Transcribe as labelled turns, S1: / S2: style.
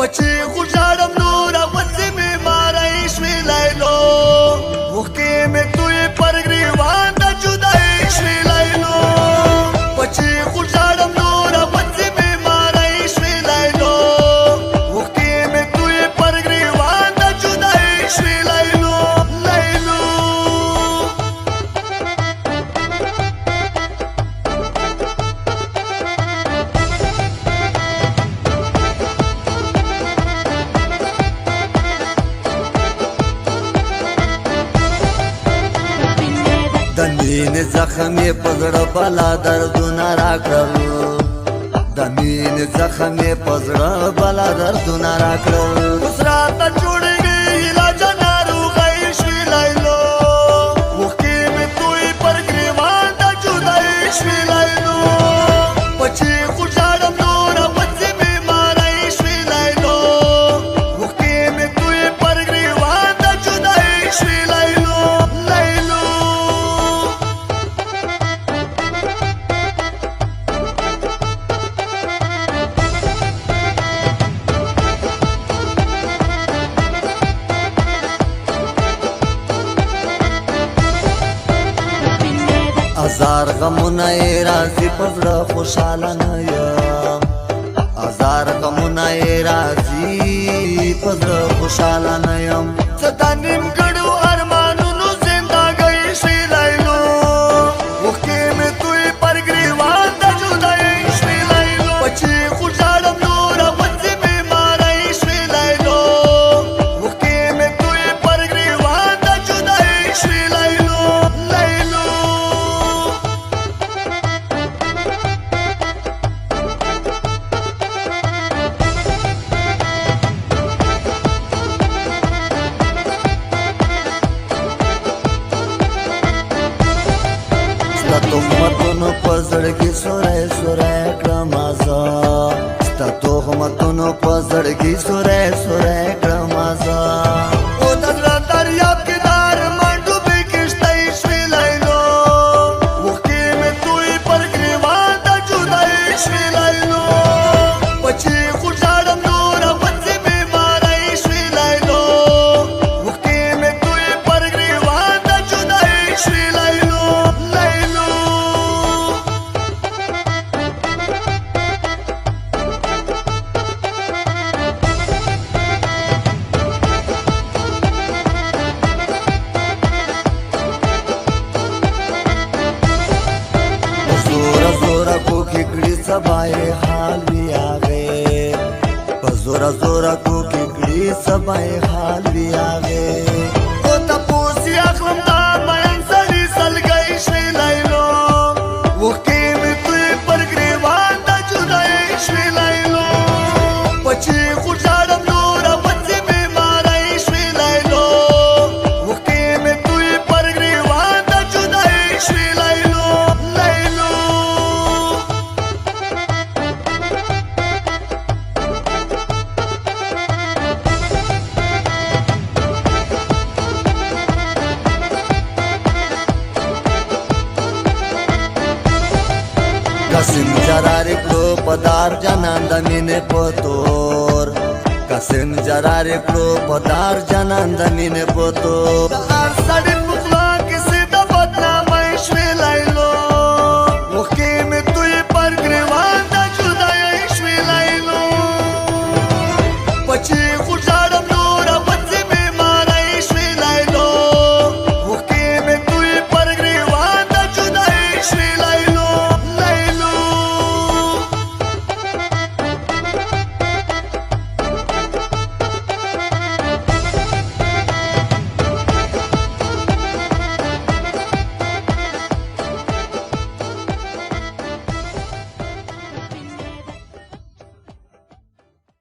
S1: پچې خو ژاړم نوره غوڅې مې ماری شوې لیلو اوښکې مې تویې پر ګریوان د جدایۍ شوې لیلو پچې خو ژاړم نوره غوڅې مې ماری شوې لیلو اوښکې مې تویې پر ګریوان د جدایۍ شوې لیلو لیلو د مینې زخم یې په زړه بلا دردونه راکړل د مینې زخم یې په زړه بلا دردونه راکړل اوس راته جوړېږي علاجه ناروغۍ شوې لیلو اوښکې مې تویې پر ګریوان د جدایۍ شوې لیلو پچې خو ژاړم نوره غوڅې مې ماری شوې لیلو اوښکې مې تویې پر ګریوان د جدایۍ شوې لیلو لیلو هزار غمونه یې راځي په زړه خوشحاله نه یم هزار غمونه یې راځي په زړه خوشحاله نه یم څه د نیمګړو ارمانونو زندګۍ شوې لیلو اوښکې مې تویې پر ګریوان د جدایۍ شوې لیلو پچې خو ژاړم نوره غوڅې مې ماری شوې لیلو اوښکې مې تویې پر ګریوان د جدایۍ شوې لیلو لیلو ستا تهمتونو په زړګي سوری سوری کړم زه ستا تهمتونو په زړګي سوری سوری کړم زه او د زړه دریاب کې د ارمان ډوبې کښتۍ شوې لیلو اوښکې مې تویې پر ګریوان د جدایۍ شوې لیلو پچې خو ژاړم نوره غوڅې مې ماری شوې لیلو اوښکې مې تویې پر ګریوان د جدایۍ شوې لیلو لیلو زورا زورا کوکې کړي سبا یې حال وي هغې په زورا زورا کوکې کړي سبا یې حال وي هغې او تپوس یې اخلم دا مین سړي سلګۍ شوې لیلو اوښکې مې تویې پر ګریوان د جدایۍ شوې لیلو پچې خو ژاړم نوره غوڅې مې ماری شوې لیلو اوښکې مې تویې پر ګریوان د جدایۍ شوې لیلو لیلو قسم جرارې کړو په دار جانان د مینې په تور قسم جرارې کړو په دار جانان د مینې په تور د هر سړي